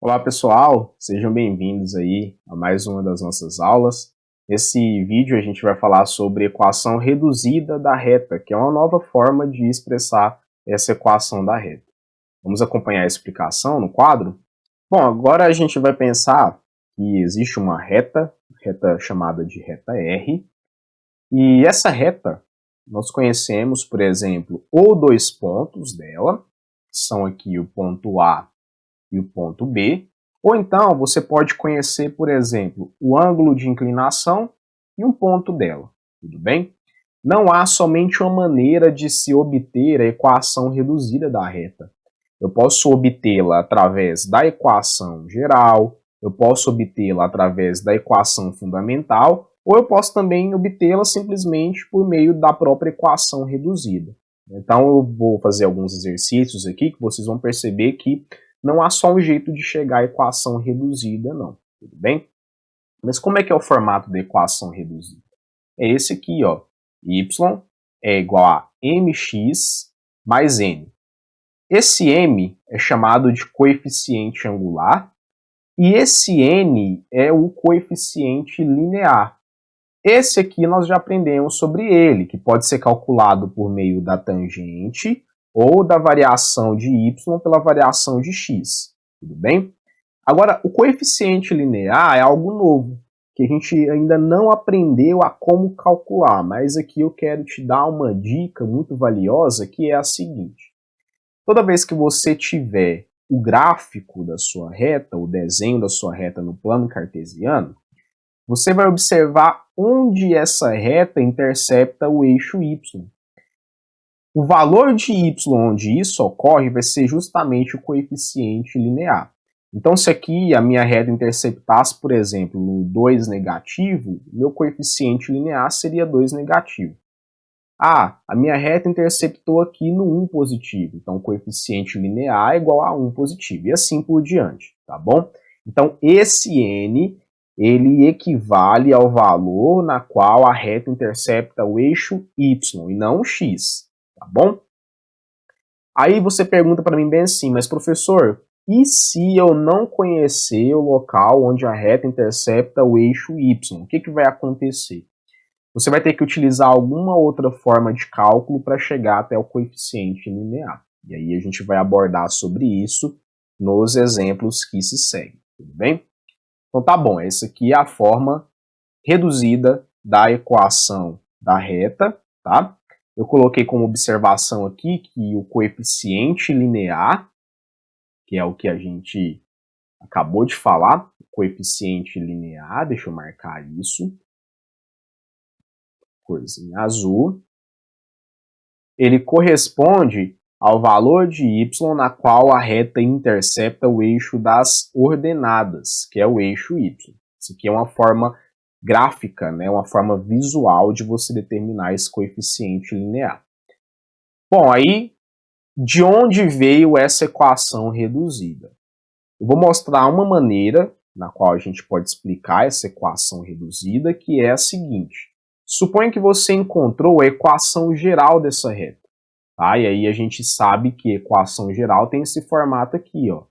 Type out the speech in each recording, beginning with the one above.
Olá pessoal, sejam bem-vindos aí a mais uma das nossas aulas. Nesse vídeo a gente vai falar sobre equação reduzida da reta, que é uma nova forma de expressar essa equação da reta. Vamos acompanhar a explicação no quadro? Bom, agora a gente vai pensar que existe uma reta chamada de reta R, e essa reta nós conhecemos, por exemplo, ou dois pontos dela, que são aqui o ponto A e o ponto B, ou então você pode conhecer, por exemplo, o ângulo de inclinação e um ponto dela, tudo bem? Não há somente uma maneira de se obter a equação reduzida da reta. Eu posso obtê-la através da equação geral, eu posso obtê-la através da equação fundamental, ou eu posso também obtê-la simplesmente por meio da própria equação reduzida. Então eu vou fazer alguns exercícios aqui que vocês vão perceber que não há só um jeito de chegar à equação reduzida, não. Tudo bem? Mas como é que é o formato da equação reduzida? É esse aqui, ó. Y é igual a mx mais n. Esse m é chamado de coeficiente angular e esse n é o coeficiente linear. Esse aqui nós já aprendemos sobre ele, que pode ser calculado por meio da tangente ou da variação de y pela variação de x. Tudo bem? Agora, o coeficiente linear é algo novo, que a gente ainda não aprendeu a como calcular, mas aqui eu quero te dar uma dica muito valiosa, que é a seguinte. Toda vez que você tiver o gráfico da sua reta, o desenho da sua reta no plano cartesiano, você vai observar onde essa reta intercepta o eixo y. O valor de y onde isso ocorre vai ser justamente o coeficiente linear. Então, se aqui a minha reta interceptasse, por exemplo, no 2 negativo, meu coeficiente linear seria 2 negativo. A minha reta interceptou aqui no 1 positivo, então o coeficiente linear é igual a 1 positivo, e assim por diante, tá bom? Então, esse n, ele equivale ao valor na qual a reta intercepta o eixo y, e não o x, tá bom? Aí você pergunta para mim bem assim, mas professor, e se eu não conhecer o local onde a reta intercepta o eixo y, o que vai acontecer? Você vai ter que utilizar alguma outra forma de cálculo para chegar até o coeficiente linear. E aí a gente vai abordar sobre isso nos exemplos que se seguem, tudo bem? Então tá bom, essa aqui é a forma reduzida da equação da reta, tá? Eu coloquei como observação aqui que o coeficiente linear, que é o que a gente acabou de falar, o coeficiente linear, deixa eu marcar isso, corzinha azul, ele corresponde ao valor de y na qual a reta intercepta o eixo das ordenadas, que é o eixo y. Isso aqui é uma forma gráfica, né, uma forma visual de você determinar esse coeficiente linear. Bom, aí de onde veio essa equação reduzida? Eu vou mostrar uma maneira na qual a gente pode explicar essa equação reduzida, que é a seguinte. Suponha que você encontrou a equação geral dessa reta. Tá? E aí a gente sabe que a equação geral tem esse formato aqui, ó.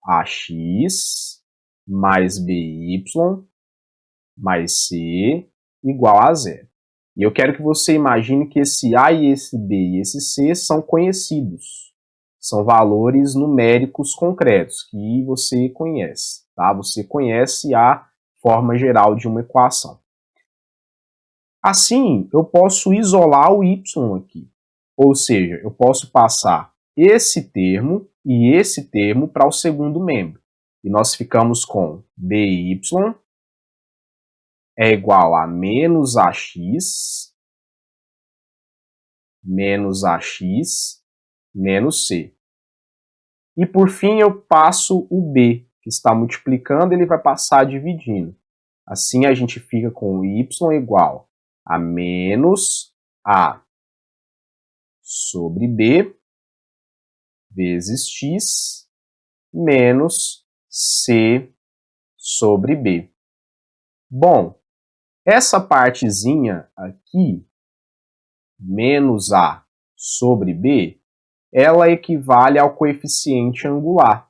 AX mais BY mais C igual a zero. E eu quero que você imagine que esse A e esse B e esse C são conhecidos. São valores numéricos concretos que você conhece. Tá? Você conhece a forma geral de uma equação. Assim, eu posso isolar o y aqui. Ou seja, eu posso passar esse termo e esse termo para o segundo membro. E nós ficamos com dy é igual a menos ax menos c. E por fim eu passo o b, que está multiplicando, ele vai passar dividindo. Assim a gente fica com y igual a menos a sobre b vezes x menos c sobre b. Bom, essa partezinha aqui, menos a sobre b, ela equivale ao coeficiente angular.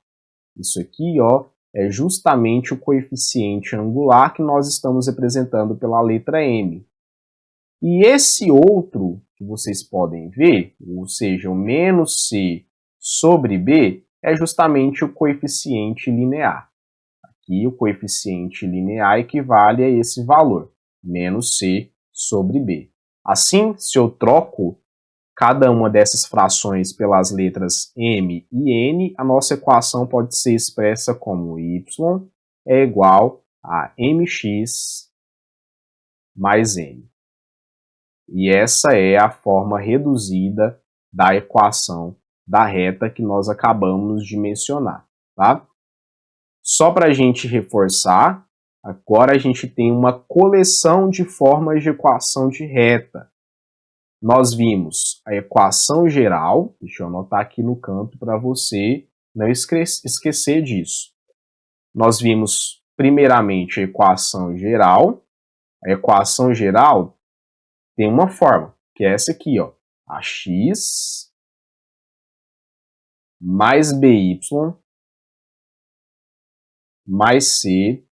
Isso aqui, ó, é justamente o coeficiente angular que nós estamos representando pela letra M. E esse outro que vocês podem ver, ou seja, o menos C sobre B, é justamente o coeficiente linear. Aqui o coeficiente linear equivale a esse valor, menos C sobre B. Assim, se eu troco cada uma dessas frações pelas letras M e N, a nossa equação pode ser expressa como y é igual a mx mais n. E essa é a forma reduzida da equação da reta que nós acabamos de mencionar, tá? Só para a gente reforçar, agora a gente tem uma coleção de formas de equação de reta. Nós vimos a equação geral, deixa eu anotar aqui no canto para você não esquecer disso. Nós vimos primeiramente a equação geral. A equação geral tem uma forma, que é essa aqui, ó, ax mais by mais c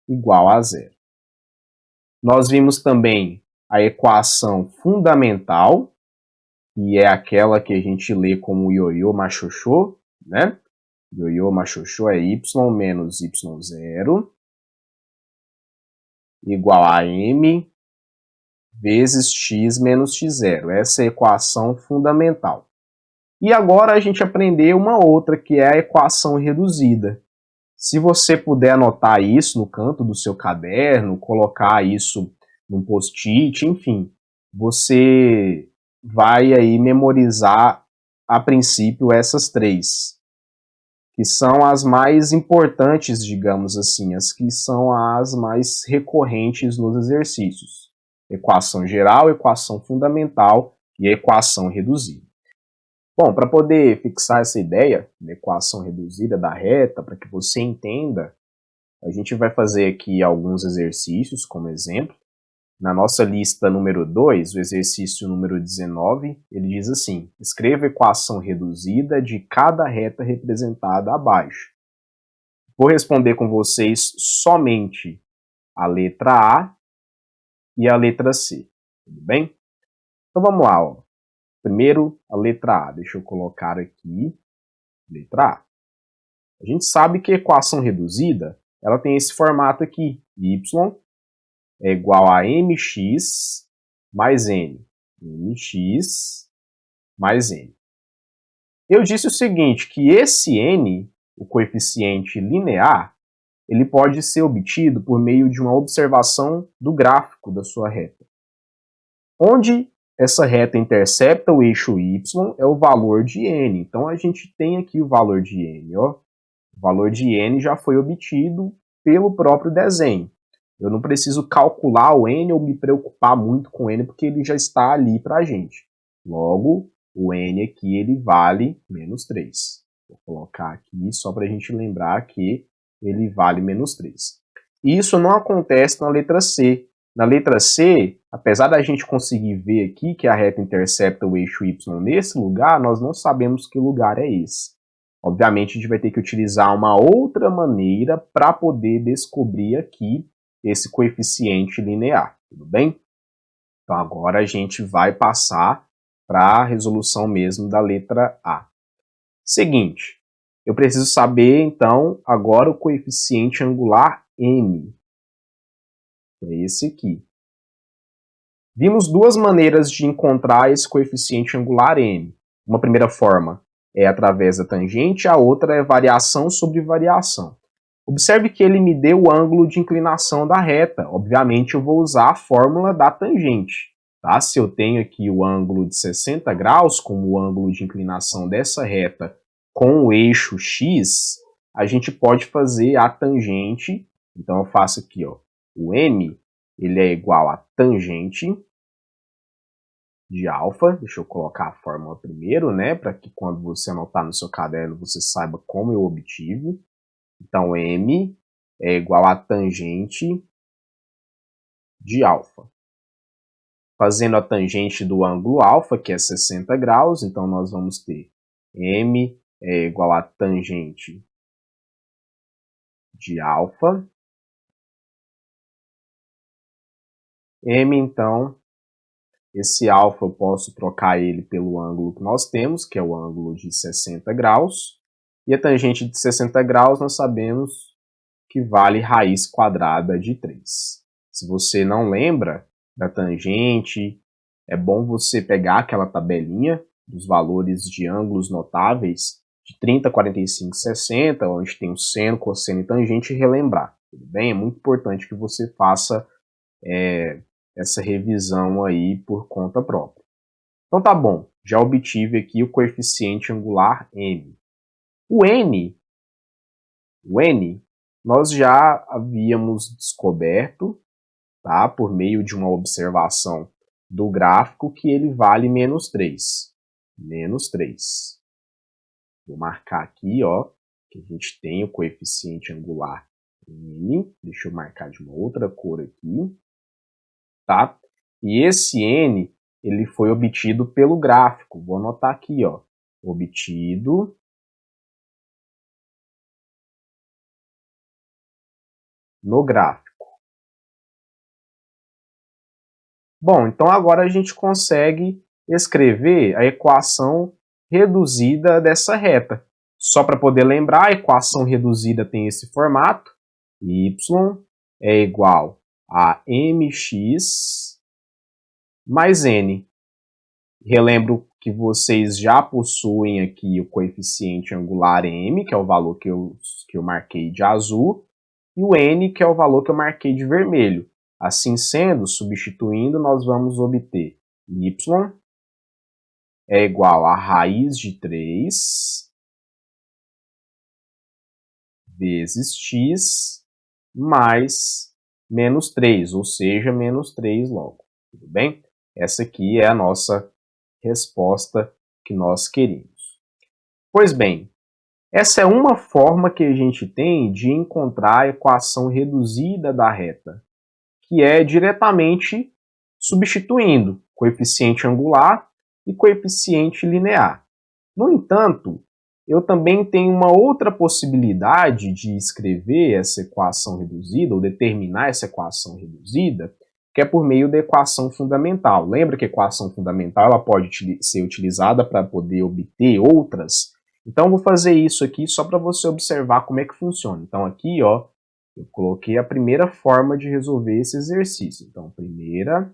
igual a zero. Nós vimos também a equação fundamental, que é aquela que a gente lê como ioiô machoxô, né? Ioiô machoxô é y menos y0 igual a m vezes x menos x0. Essa é a equação fundamental. E agora a gente aprendeu uma outra, que é a equação reduzida. Se você puder anotar isso no canto do seu caderno, colocar isso num post-it, enfim, você vai aí memorizar a princípio essas três, que são as mais importantes, digamos assim, as que são as mais recorrentes nos exercícios. Equação geral, equação fundamental e equação reduzida. Bom, para poder fixar essa ideia da equação reduzida da reta, para que você entenda, a gente vai fazer aqui alguns exercícios como exemplo. Na nossa lista número 2, o exercício número 19, ele diz assim: escreva a equação reduzida de cada reta representada abaixo. Vou responder com vocês somente a letra A e a letra C, tudo bem? Então vamos lá, ó. Primeiro a letra A, deixa eu colocar aqui, letra A. A gente sabe que a equação reduzida, ela tem esse formato aqui, y é igual a mx mais n. mx mais n. Eu disse o seguinte, que esse n, o coeficiente linear, ele pode ser obtido por meio de uma observação do gráfico da sua reta. Onde essa reta intercepta o eixo y é o valor de n. Então a gente tem aqui o valor de n, ó. O valor de n já foi obtido pelo próprio desenho. Eu não preciso calcular o n ou me preocupar muito com o n, porque ele já está ali para a gente. Logo, o n aqui ele vale menos 3. Vou colocar aqui só para a gente lembrar que ele vale menos 3. Isso não acontece na letra C. Na letra C, apesar da gente conseguir ver aqui que a reta intercepta o eixo y nesse lugar, nós não sabemos que lugar é esse. Obviamente, a gente vai ter que utilizar uma outra maneira para poder descobrir aqui esse coeficiente linear, tudo bem? Então agora a gente vai passar para a resolução mesmo da letra A. Seguinte, eu preciso saber então agora o coeficiente angular m. É esse aqui. Vimos duas maneiras de encontrar esse coeficiente angular m. Uma primeira forma é através da tangente, a outra é variação sobre variação. Observe que ele me deu o ângulo de inclinação da reta. Obviamente, eu vou usar a fórmula da tangente. Tá? Se eu tenho aqui o ângulo de 60 graus como o ângulo de inclinação dessa reta com o eixo x, a gente pode fazer a tangente. Então, eu faço aqui, ó, o m ele é igual a tangente de alfa. Deixa eu colocar a fórmula primeiro, né, para que quando você anotar no seu caderno você saiba como eu obtive. Então, m é igual a tangente de alfa. Fazendo a tangente do ângulo alfa, que é 60 graus, então nós vamos ter m é igual a tangente de alfa. M, então, esse alfa eu posso trocar ele pelo ângulo que nós temos, que é o ângulo de 60 graus. E a tangente de 60 graus nós sabemos que vale raiz quadrada de 3. Se você não lembra da tangente, é bom você pegar aquela tabelinha dos valores de ângulos notáveis de 30, 45, 60, onde tem o seno, cosseno e tangente, e relembrar. Tudo bem? É muito importante que você faça essa revisão aí por conta própria. Então tá bom, já obtive aqui o coeficiente angular M. O N, nós já havíamos descoberto, tá, por meio de uma observação do gráfico, que ele vale menos 3. Menos 3. Vou marcar aqui, ó, que a gente tem o coeficiente angular N. Deixa eu marcar de uma outra cor aqui. Tá? E esse N, ele foi obtido pelo gráfico. Vou anotar aqui, ó. Obtido no gráfico. Bom, então agora a gente consegue escrever a equação reduzida dessa reta. Só para poder lembrar, a equação reduzida tem esse formato. Y é igual a mx mais n. Relembro que vocês já possuem aqui o coeficiente angular m, que é o valor que eu marquei de azul, e o n, que é o valor que eu marquei de vermelho. Assim sendo, substituindo, nós vamos obter y é igual a raiz de 3 vezes x mais menos 3, ou seja, menos 3 logo. Tudo bem? Essa aqui é a nossa resposta que nós queríamos. Pois bem, essa é uma forma que a gente tem de encontrar a equação reduzida da reta, que é diretamente substituindo coeficiente angular e coeficiente linear. No entanto, eu também tenho uma outra possibilidade de escrever essa equação reduzida, ou determinar essa equação reduzida, que é por meio da equação fundamental. Lembra que a equação fundamental ela pode ser utilizada para poder obter outras? Então, eu vou fazer isso aqui só para você observar como é que funciona. Então, aqui, ó, eu coloquei a primeira forma de resolver esse exercício. Então, primeira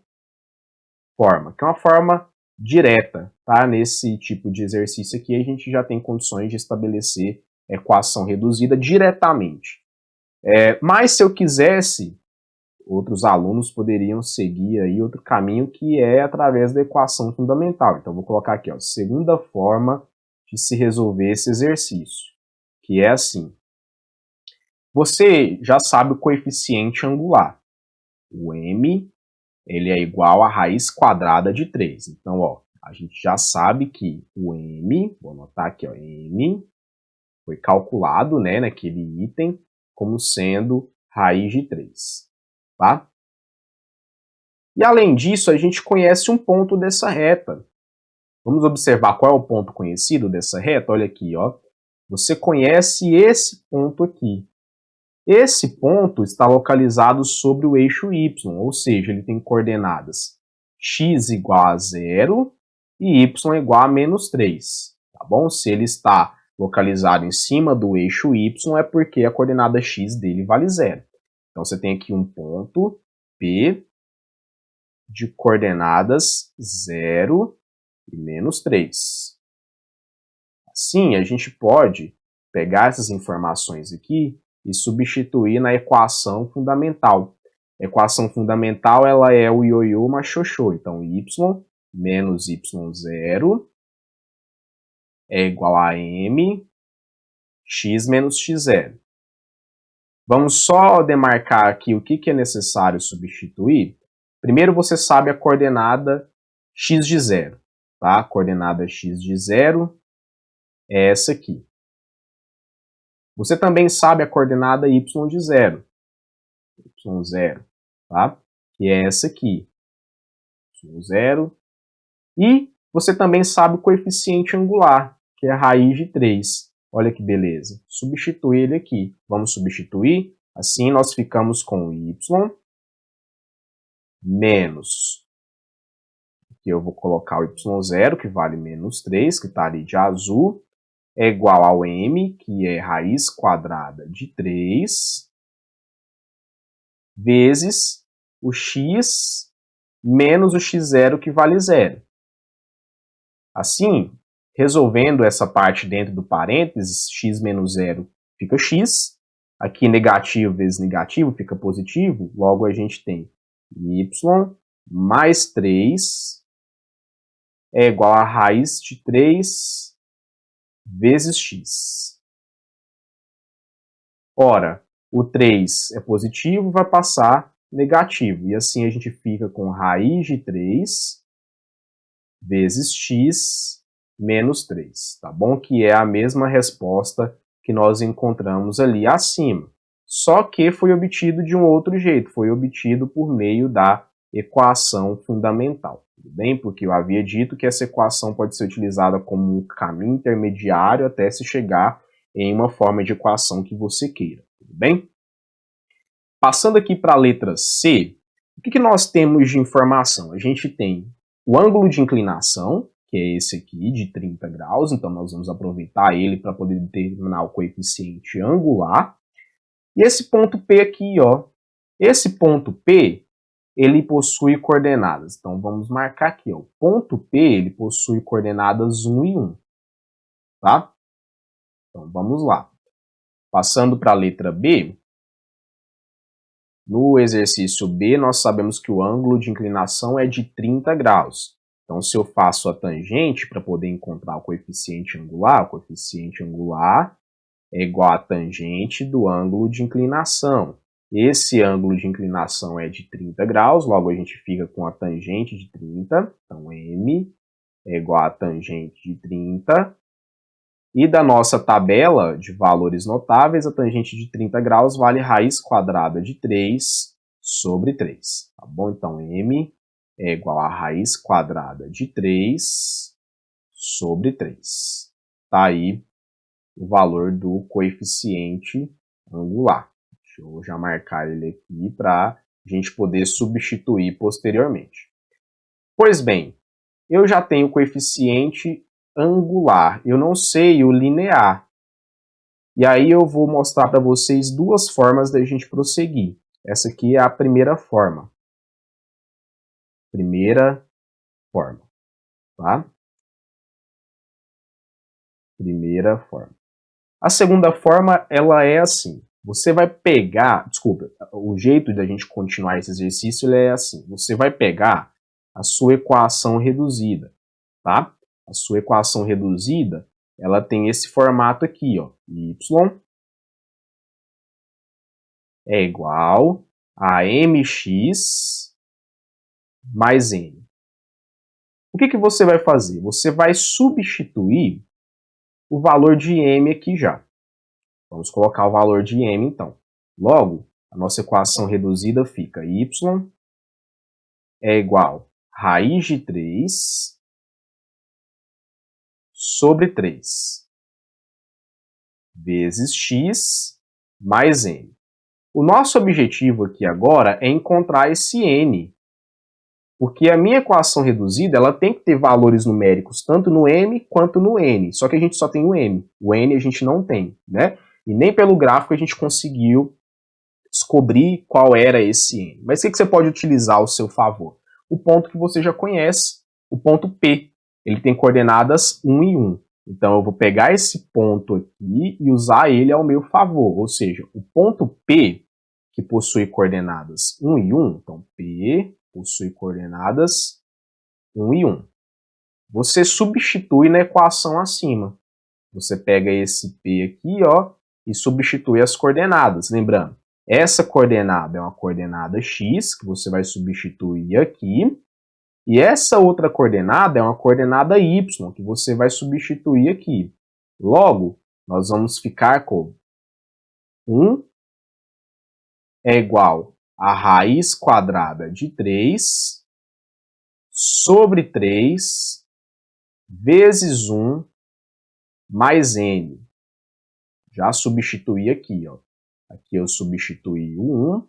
forma, que é uma forma direta, tá? Nesse tipo de exercício aqui, a gente já tem condições de estabelecer equação reduzida diretamente. Mas se eu quisesse, outros alunos poderiam seguir aí outro caminho, que é através da equação fundamental. Então, vou colocar aqui, ó, segunda forma de se resolver esse exercício, que é assim. Você já sabe o coeficiente angular. O m, ele é igual a raiz quadrada de 3. Então, ó, a gente já sabe que o m, vou anotar aqui, ó, m, foi calculado, né, naquele item, como sendo raiz de 3. Tá? E além disso, a gente conhece um ponto dessa reta. Vamos observar qual é o ponto conhecido dessa reta? Olha aqui, ó. Você conhece esse ponto aqui. Esse ponto está localizado sobre o eixo y, ou seja, ele tem coordenadas x igual a 0 e y igual a menos 3. Tá bom? Se ele está localizado em cima do eixo y, é porque a coordenada x dele vale 0. Então, você tem aqui um ponto P de coordenadas 0 e menos 3. Assim, a gente pode pegar essas informações aqui e substituir na equação fundamental. A equação fundamental ela é o ioiô mais xoxô. Então, y menos y0 é igual a m x menos x0. Vamos só demarcar aqui o que é necessário substituir. Primeiro, você sabe a coordenada x de 0. Tá? A coordenada x de 0 é essa aqui. Você também sabe a coordenada y de 0. y0, tá? Que é essa aqui. y0. E você também sabe o coeficiente angular, que é a raiz de 3. Olha que beleza. Substitui ele aqui. Vamos substituir. Assim nós ficamos com y menos. Aqui eu vou colocar o y0, que vale menos 3, que está ali de azul, é igual ao m, que é raiz quadrada de 3, vezes o x menos o x0, que vale 0. Assim, resolvendo essa parte dentro do parênteses, x menos 0 fica x, aqui negativo vezes negativo fica positivo, logo a gente tem y mais 3 é igual a raiz de 3 vezes x. Ora, o 3 é positivo, vai passar negativo, e assim a gente fica com raiz de 3 vezes x menos 3, tá bom? Que é a mesma resposta que nós encontramos ali acima. Só que foi obtido de um outro jeito, foi obtido por meio da equação fundamental, tudo bem? Porque eu havia dito que essa equação pode ser utilizada como um caminho intermediário até se chegar em uma forma de equação que você queira, tudo bem? Passando aqui para a letra C, o que nós temos de informação? A gente tem o ângulo de inclinação, que é esse aqui, de 30 graus, então nós vamos aproveitar ele para poder determinar o coeficiente angular. E esse ponto P aqui, ó, esse ponto P, ele possui coordenadas. Então vamos marcar aqui, ó, o ponto P, ele possui coordenadas 1 e 1, tá? Então vamos lá. Passando para a letra B, no exercício B, nós sabemos que o ângulo de inclinação é de 30 graus. Então, se eu faço a tangente para poder encontrar o coeficiente angular é igual a tangente do ângulo de inclinação. Esse ângulo de inclinação é de 30 graus, logo a gente fica com a tangente de 30. Então, m é igual a tangente de 30. E da nossa tabela de valores notáveis, a tangente de 30 graus vale raiz quadrada de 3 sobre 3. Tá bom? Então, m é igual a raiz quadrada de 3 sobre 3. Tá aí o valor do coeficiente angular. Deixa eu já marcar ele aqui para a gente poder substituir posteriormente. Pois bem, eu já tenho o coeficiente angular, eu não sei o linear. E aí eu vou mostrar para vocês duas formas da gente prosseguir. Essa aqui é a primeira forma. Primeira forma, tá? Primeira forma. A segunda forma, ela é assim. Você vai pegar, desculpa, o jeito da gente continuar esse exercício ele é assim. Você vai pegar a sua equação reduzida, tá? A sua equação reduzida, ela tem esse formato aqui, ó. Y é igual a mx mais n. O que você vai fazer? Você vai substituir o valor de m aqui já. Vamos colocar o valor de m, então. Logo, a nossa equação reduzida fica y é igual a raiz de 3 sobre 3 vezes x mais n. O nosso objetivo aqui agora é encontrar esse n, porque a minha equação reduzida ela tem que ter valores numéricos tanto no m quanto no n, só que a gente só tem o m a gente não tem, né? E nem pelo gráfico a gente conseguiu descobrir qual era esse n. Mas o que você pode utilizar ao seu favor? O ponto que você já conhece, o ponto P. Ele tem coordenadas 1 e 1. Então eu vou pegar esse ponto aqui e usar ele ao meu favor. Ou seja, o ponto P, que possui coordenadas 1 e 1, então P possui coordenadas 1 e 1. Você substitui na equação acima. Você pega esse P aqui, ó, e substitui as coordenadas. Lembrando, essa coordenada é uma coordenada x, que você vai substituir aqui, e essa outra coordenada é uma coordenada y, que você vai substituir aqui. Logo, nós vamos ficar com 1 é igual a raiz quadrada de 3 sobre 3 vezes 1 mais n. Já substituí aqui, ó. Aqui eu substituí o 1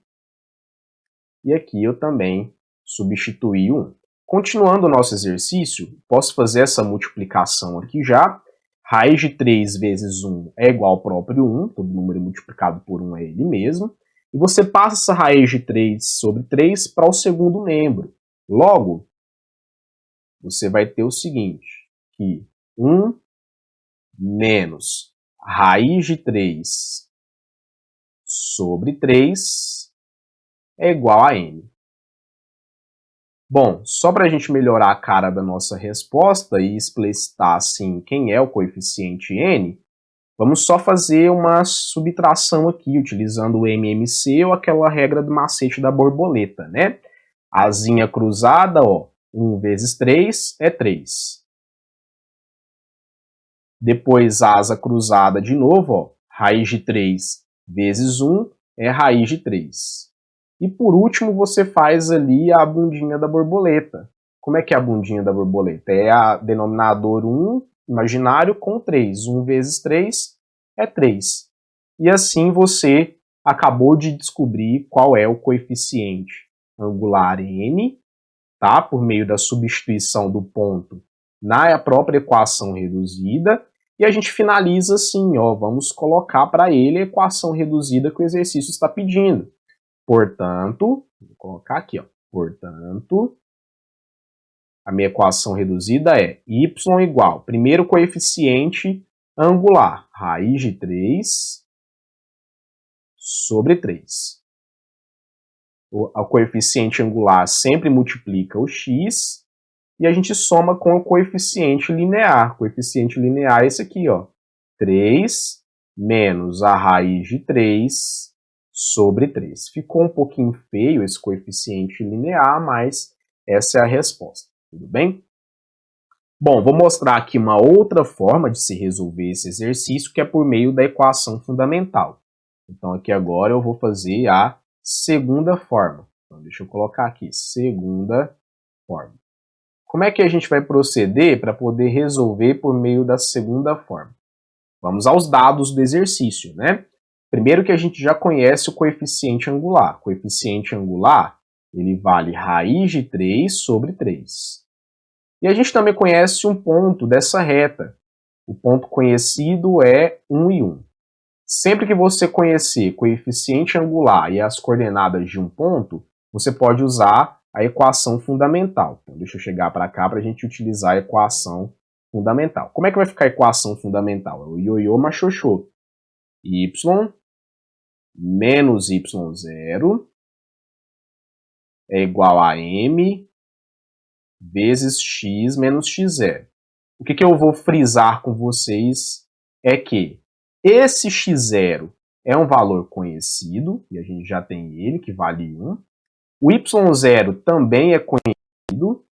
e aqui eu também substituí o 1. Continuando o nosso exercício, posso fazer essa multiplicação aqui já. Raiz de 3 vezes 1 é igual ao próprio 1, todo número multiplicado por 1 é ele mesmo. E você passa essa raiz de 3 sobre 3 para o segundo membro. Logo, você vai ter o seguinte, que 1 menos raiz de 3 sobre 3 é igual a n. Bom, só para a gente melhorar a cara da nossa resposta e explicitar assim quem é o coeficiente n, vamos só fazer uma subtração aqui, utilizando o MMC ou aquela regra do macete da borboleta, né? Asinha cruzada, ó, 1 vezes 3 é 3. Depois asa cruzada de novo, ó, raiz de 3 vezes 1 é raiz de 3. E por último você faz ali a bundinha da borboleta. Como é que é a bundinha da borboleta? É a denominador 1 imaginário com 3. 1 vezes 3 é 3. E assim você acabou de descobrir qual é o coeficiente angular n, tá? Por meio da substituição do ponto na própria equação reduzida. E a gente finaliza assim, ó, vamos colocar para ele a equação reduzida que o exercício está pedindo. Portanto, vou colocar aqui, ó, portanto, a minha equação reduzida é y igual, primeiro coeficiente angular, raiz de 3 sobre 3. O coeficiente angular sempre multiplica o x e a gente soma com o coeficiente linear. O coeficiente linear é esse aqui, ó, 3 menos a raiz de 3 sobre 3. Ficou um pouquinho feio esse coeficiente linear, mas essa é a resposta, tudo bem? Bom, vou mostrar aqui uma outra forma de se resolver esse exercício, que é por meio da equação fundamental. Então aqui agora eu vou fazer a segunda forma. Então deixa eu colocar aqui, segunda forma. Como é que a gente vai proceder para poder resolver por meio da segunda forma? Vamos aos dados do exercício, né? Primeiro que a gente já conhece o coeficiente angular. O coeficiente angular, ele vale raiz de 3 sobre 3. E a gente também conhece um ponto dessa reta. O ponto conhecido é 1 e 1. Sempre que você conhecer coeficiente angular e as coordenadas de um ponto, você pode usar a equação fundamental. Então, deixa eu chegar para cá para a gente utilizar a equação fundamental. Como é que vai ficar a equação fundamental? É o ioiô machoxô. Y menos y0 é igual a m vezes x menos x0. O que eu vou frisar com vocês é que esse x0 é um valor conhecido, e a gente já tem ele, que vale 1. O y0 também é conhecido,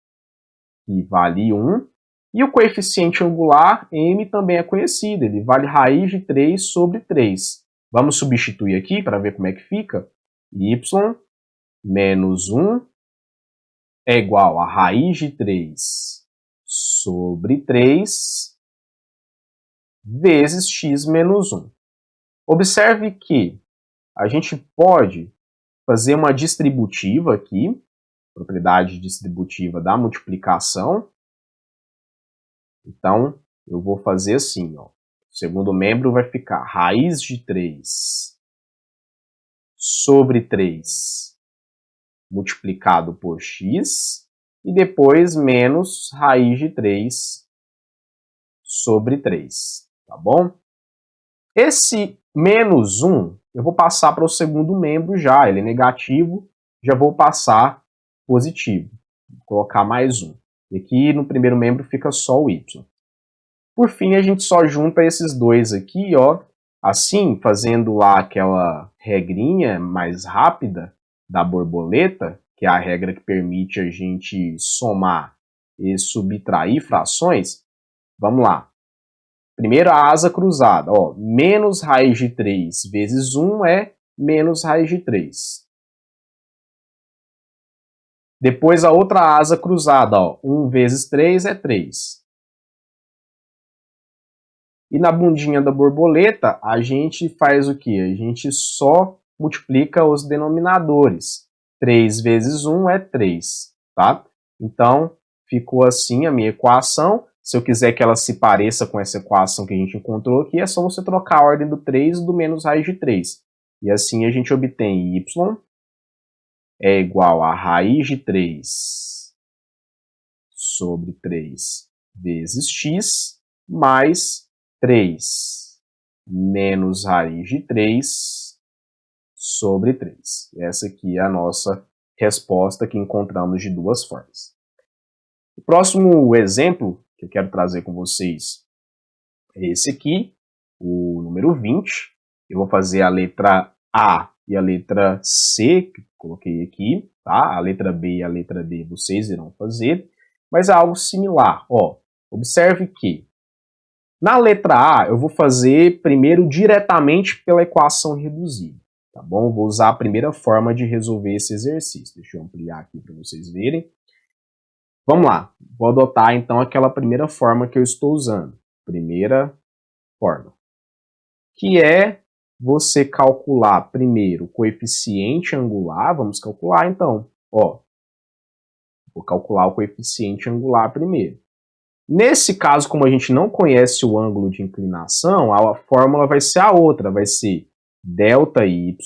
que vale 1. E o coeficiente angular, m, também é conhecido, ele vale raiz de 3 sobre 3. Vamos substituir aqui para ver como é que fica. Y menos 1 é igual a raiz de 3 sobre 3 vezes x menos 1. Observe que a gente pode fazer uma distributiva aqui, propriedade distributiva da multiplicação. Então, eu vou fazer assim, ó. O segundo membro vai ficar raiz de 3 sobre 3 multiplicado por x, e depois menos raiz de 3 sobre 3, tá bom? Esse menos 1, eu vou passar para o segundo membro já, ele é negativo, já vou passar positivo, vou colocar mais 1. E aqui no primeiro membro fica só o y. Por fim, a gente só junta esses dois aqui, ó, assim, fazendo lá aquela regrinha mais rápida da borboleta, que é a regra que permite a gente somar e subtrair frações. Vamos lá. Primeiro a asa cruzada, ó, menos raiz de 3 vezes 1 é menos raiz de 3. Depois a outra asa cruzada, ó, 1 vezes 3 é 3. E na bundinha da borboleta, a gente faz o quê? A gente só multiplica os denominadores. 3 vezes 1 é 3, tá? Então, ficou assim a minha equação. Se eu quiser que ela se pareça com essa equação que a gente encontrou aqui, é só você trocar a ordem do 3 do menos raiz de 3. E assim a gente obtém y é igual a raiz de 3 sobre 3 vezes x mais 3 menos raiz de 3 sobre 3. Essa aqui é a nossa resposta que encontramos de duas formas. O próximo exemplo que eu quero trazer com vocês é esse aqui, o número 20. Eu vou fazer a letra A e a letra C, que coloquei aqui, tá? A letra B e a letra D vocês irão fazer, mas é algo similar. Ó, observe que na letra A eu vou fazer primeiro diretamente pela equação reduzida, tá bom? Vou usar a primeira forma de resolver esse exercício. Deixa eu ampliar aqui para vocês verem. Vamos lá, vou adotar então aquela primeira forma que eu estou usando. Primeira forma, que é você calcular primeiro o coeficiente angular. Vamos calcular então, ó, vou calcular o coeficiente angular primeiro. Nesse caso, como a gente não conhece o ângulo de inclinação, a fórmula vai ser a outra, vai ser ΔY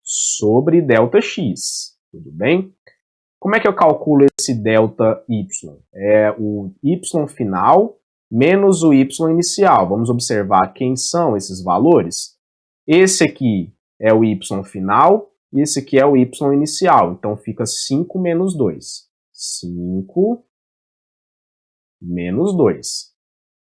sobre ΔX, tudo bem? Como é que eu calculo esse ΔY? É o y final menos o y inicial. Vamos observar quem são esses valores. Esse aqui é o y final e esse aqui é o y inicial. Então fica 5 menos 2. 5 menos 2.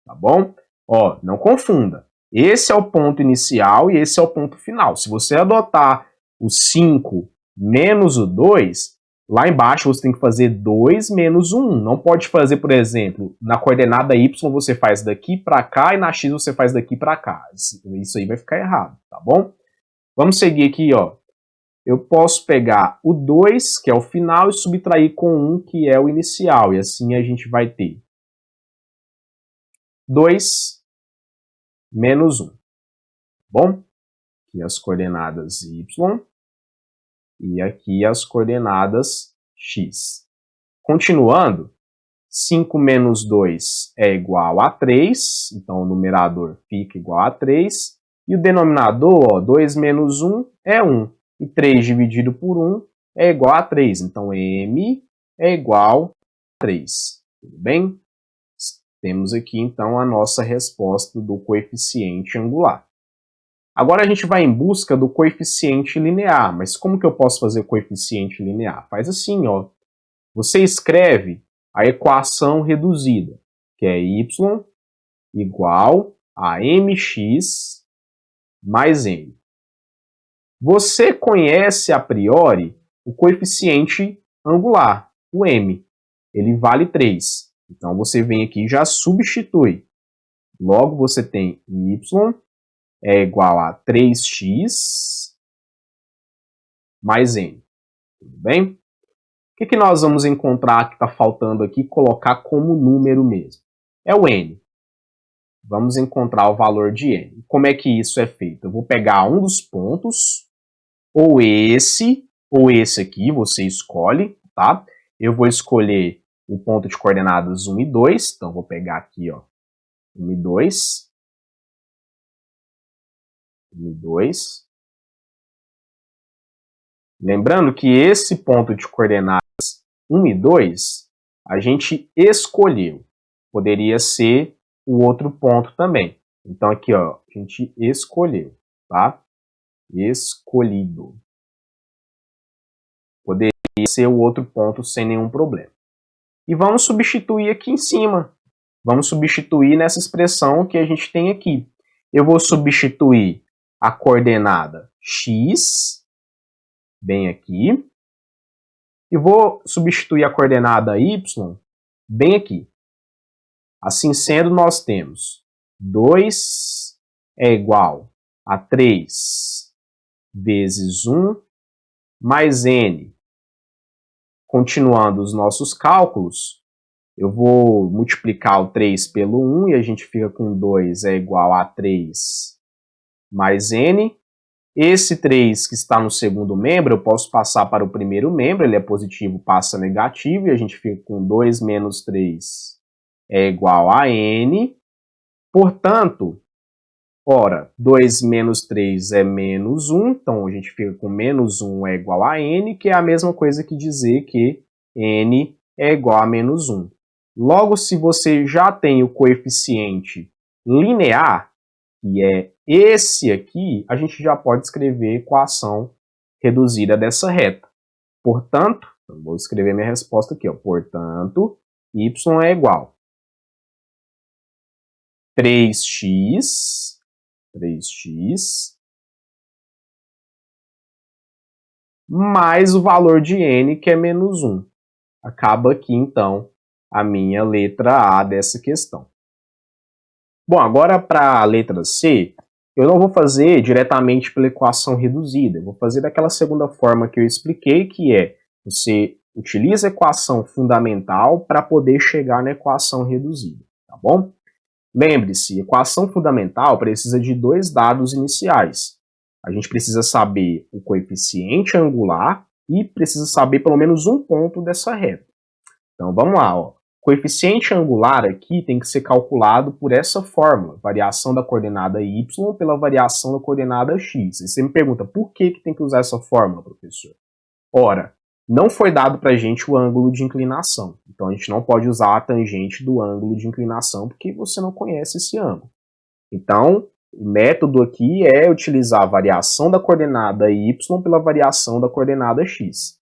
Tá bom? Ó, não confunda. Esse é o ponto inicial e esse é o ponto final. Se você adotar o 5 menos o 2, lá embaixo você tem que fazer 2 menos 1. Não pode fazer, por exemplo, na coordenada y você faz daqui para cá e na x você faz daqui para cá. Isso aí vai ficar errado, tá bom? Vamos seguir aqui, ó. Eu posso pegar o 2, que é o final, e subtrair com 1, que é o inicial. E assim a gente vai ter 2 menos 1. Bom? Aqui as coordenadas y e aqui as coordenadas x. Continuando, 5 menos 2 é igual a 3, então o numerador fica igual a 3, e o denominador, ó, 2 menos 1 é 1, e 3 dividido por 1 é igual a 3, então m é igual a 3, tudo bem? Temos aqui então a nossa resposta do coeficiente angular. Agora a gente vai em busca do coeficiente linear, mas como que eu posso fazer o coeficiente linear? Faz assim, ó. Você escreve a equação reduzida, que é y igual a mx mais n. Você conhece a priori o coeficiente angular, o m. Ele vale 3. Então você vem aqui e já substitui. Logo você tem y é igual a 3x mais n. Tudo bem? O que nós vamos encontrar que está faltando aqui? Colocar como número mesmo. É o n. Vamos encontrar o valor de n. Como é que isso é feito? Eu vou pegar um dos pontos, ou esse aqui, você escolhe, tá? Eu vou escolher o ponto de coordenadas 1 e 2, então vou pegar aqui, ó, 1 e 2. 1 e 2. Lembrando que esse ponto de coordenadas 1 e 2, a gente escolheu. Poderia ser o outro ponto também. Então aqui, ó, a gente escolheu, tá? Escolhido. Poderia ser o outro ponto sem nenhum problema. E vamos substituir aqui em cima. Vamos substituir nessa expressão que a gente tem aqui. Eu vou substituir a coordenada x, bem aqui, e vou substituir a coordenada y bem aqui. Assim sendo, nós temos 2 é igual a 3 vezes 1 mais n. Continuando os nossos cálculos, eu vou multiplicar o 3 pelo 1 e a gente fica com 2 é igual a 3 mais n. Esse 3 que está no segundo membro, eu posso passar para o primeiro membro, ele é positivo, passa negativo, e a gente fica com 2 menos 3 é igual a n. Portanto, ora, 2 menos 3 é menos 1, então a gente fica com menos 1 é igual a n, que é a mesma coisa que dizer que n é igual a menos 1. Logo, se você já tem o coeficiente linear, que é esse aqui, a gente já pode escrever a equação reduzida dessa reta. Portanto, eu vou escrever minha resposta aqui, ó. Portanto, y é igual a 3x mais o valor de n, que é menos 1. Acaba aqui, então, a minha letra A dessa questão. Bom, agora para a letra C, eu não vou fazer diretamente pela equação reduzida, eu vou fazer daquela segunda forma que eu expliquei, que é você utiliza a equação fundamental para poder chegar na equação reduzida, tá bom? Lembre-se, equação fundamental precisa de dois dados iniciais. A gente precisa saber o coeficiente angular e precisa saber pelo menos um ponto dessa reta. Então vamos lá, ó. Coeficiente angular aqui tem que ser calculado por essa fórmula, variação da coordenada y pela variação da coordenada x. E você me pergunta, por que tem que usar essa fórmula, professor? Ora, não foi dado para a gente o ângulo de inclinação. Então a gente não pode usar a tangente do ângulo de inclinação porque você não conhece esse ângulo. Então, o método aqui é utilizar a variação da coordenada y pela variação da coordenada x.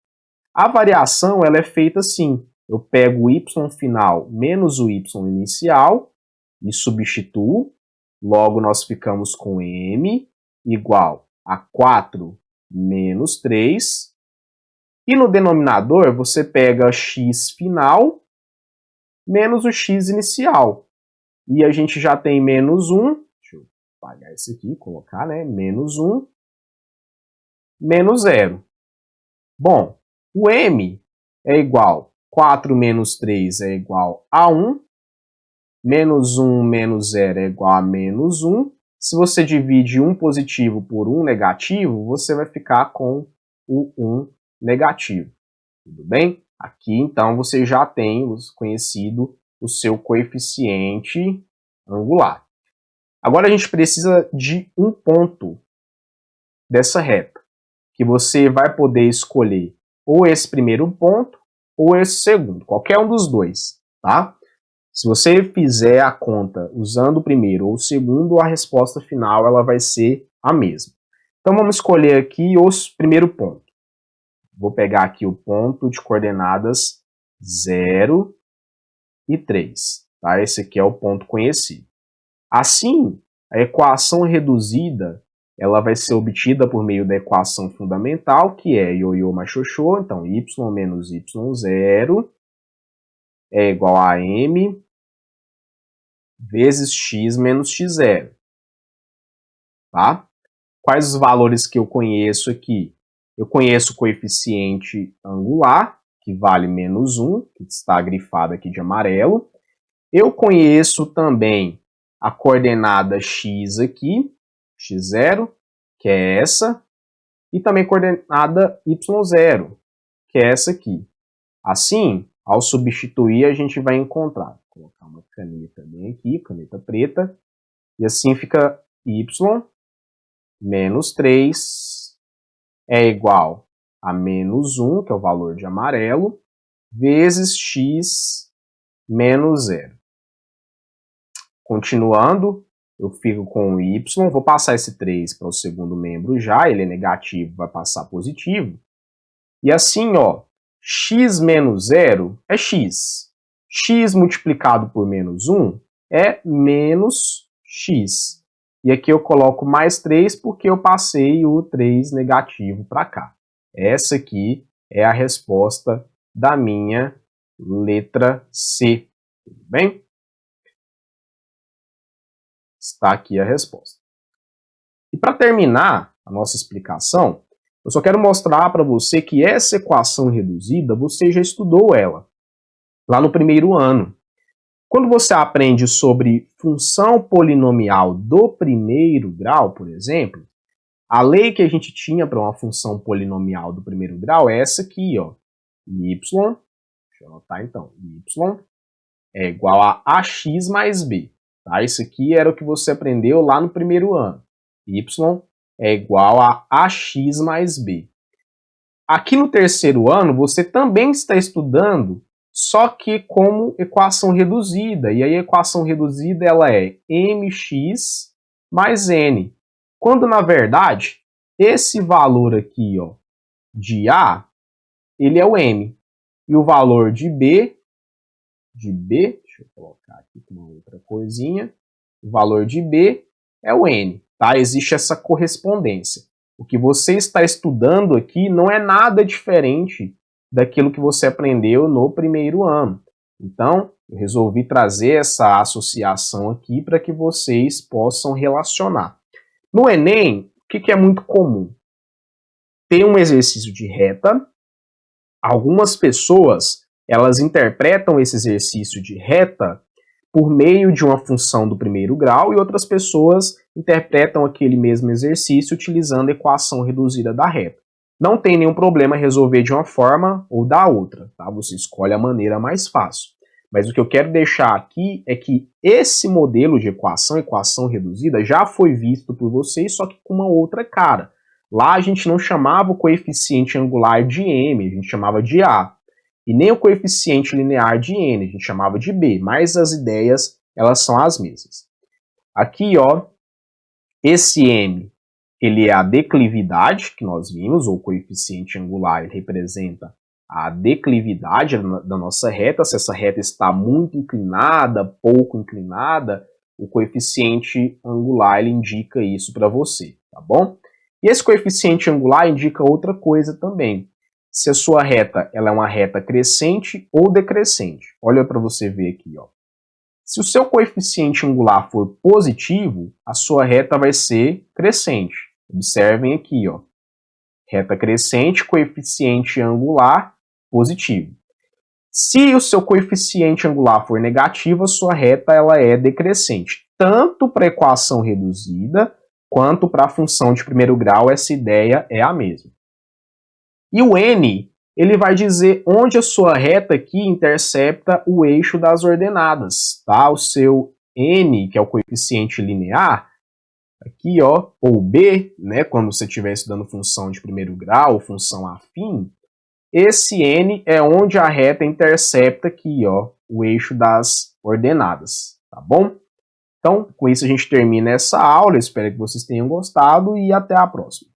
A variação ela é feita assim. Eu pego o y final menos o y inicial e substituo. Logo, nós ficamos com m igual a 4 menos 3. E no denominador, você pega x final menos o x inicial. E a gente já tem menos 1. Deixa eu apagar isso aqui, colocar, né? Menos 1, menos 0. Bom, o m é igual 4 menos 3 é igual a 1. Menos 1 menos 0 é igual a menos 1. Se você divide 1 positivo por 1 negativo, você vai ficar com o 1 negativo. Tudo bem? Aqui, então, você já tem conhecido o seu coeficiente angular. Agora, a gente precisa de um ponto dessa reta, que você vai poder escolher ou esse primeiro ponto ou esse segundo, qualquer um dos dois, tá? Se você fizer a conta usando o primeiro ou o segundo, a resposta final ela vai ser a mesma. Então, vamos escolher aqui o primeiro ponto. Vou pegar aqui o ponto de coordenadas 0 e 3. Tá? Esse aqui é o ponto conhecido. Assim, a equação reduzida ela vai ser obtida por meio da equação fundamental, que é ioiô mais xoxô. Então, y menos y0 é igual a m vezes x menos x0. Tá? Quais os valores que eu conheço aqui? Eu conheço o coeficiente angular, que vale menos 1, que está grifado aqui de amarelo. Eu conheço também a coordenada x aqui, x0, que é essa, e também a coordenada y0, que é essa aqui. Assim, ao substituir, a gente vai encontrar. Vou colocar uma caneta bem aqui, caneta preta, e assim fica y menos 3 é igual a menos 1, que é o valor de amarelo, vezes x menos 0. Continuando, eu fico com o y, vou passar esse 3 para o segundo membro já, ele é negativo, vai passar positivo. E assim, ó, x menos 0 é x. X multiplicado por menos 1 é menos x. E aqui eu coloco mais 3 porque eu passei o 3 negativo para cá. Essa aqui é a resposta da minha letra C. Tudo bem? Está aqui a resposta. E para terminar a nossa explicação, eu só quero mostrar para você que essa equação reduzida, você já estudou ela. lá no primeiro ano. Quando você aprende sobre função polinomial do primeiro grau, por exemplo, a lei que a gente tinha para uma função polinomial do primeiro grau é essa aqui, ó. Y, deixa eu anotar então, y é igual a ax mais b. Tá? Isso aqui era o que você aprendeu lá no primeiro ano. Y é igual a ax mais b. Aqui no terceiro ano, você também está estudando, só que como equação reduzida. E aí a equação reduzida ela é mx mais n. Quando, na verdade, esse valor aqui, ó, de A, ele é o M. E o valor de B, deixa eu colocar aqui com uma outra coisinha, o valor de B é o N. Tá? Existe essa correspondência. O que você está estudando aqui não é nada diferente daquilo que você aprendeu no primeiro ano. Então, eu resolvi trazer essa associação aqui para que vocês possam relacionar. No Enem, o que é muito comum? Tem um exercício de reta. Algumas pessoas, elas interpretam esse exercício de reta por meio de uma função do primeiro grau e outras pessoas interpretam aquele mesmo exercício utilizando a equação reduzida da reta. Não tem nenhum problema resolver de uma forma ou da outra, tá? Você escolhe a maneira mais fácil. Mas o que eu quero deixar aqui é que esse modelo de equação reduzida, já foi visto por vocês, só que com uma outra cara. Lá a gente não chamava o coeficiente angular de m, a gente chamava de a. E nem o coeficiente linear de n, a gente chamava de b, mas as ideias, elas são as mesmas. Aqui, ó, esse m, ele é a declividade que nós vimos, ou coeficiente angular, ele representa a declividade da nossa reta. Se essa reta está muito inclinada, pouco inclinada, o coeficiente angular ele indica isso para você, tá bom? E esse coeficiente angular indica outra coisa também. Se a sua reta ela é uma reta crescente ou decrescente. Olha para você ver aqui, ó. Se o seu coeficiente angular for positivo, a sua reta vai ser crescente. Observem aqui, ó. Reta crescente, coeficiente angular positivo. Se o seu coeficiente angular for negativo, a sua reta ela é decrescente. Tanto para a equação reduzida, quanto para a função de primeiro grau, essa ideia é a mesma. E o n, ele vai dizer onde a sua reta aqui intercepta o eixo das ordenadas, tá? O seu n, que é o coeficiente linear, aqui, ó, ou b, né, quando você estiver estudando função de primeiro grau, função afim, esse n é onde a reta intercepta aqui, ó, o eixo das ordenadas, tá bom? Então, com isso a gente termina essa aula, eu espero que vocês tenham gostado e até a próxima.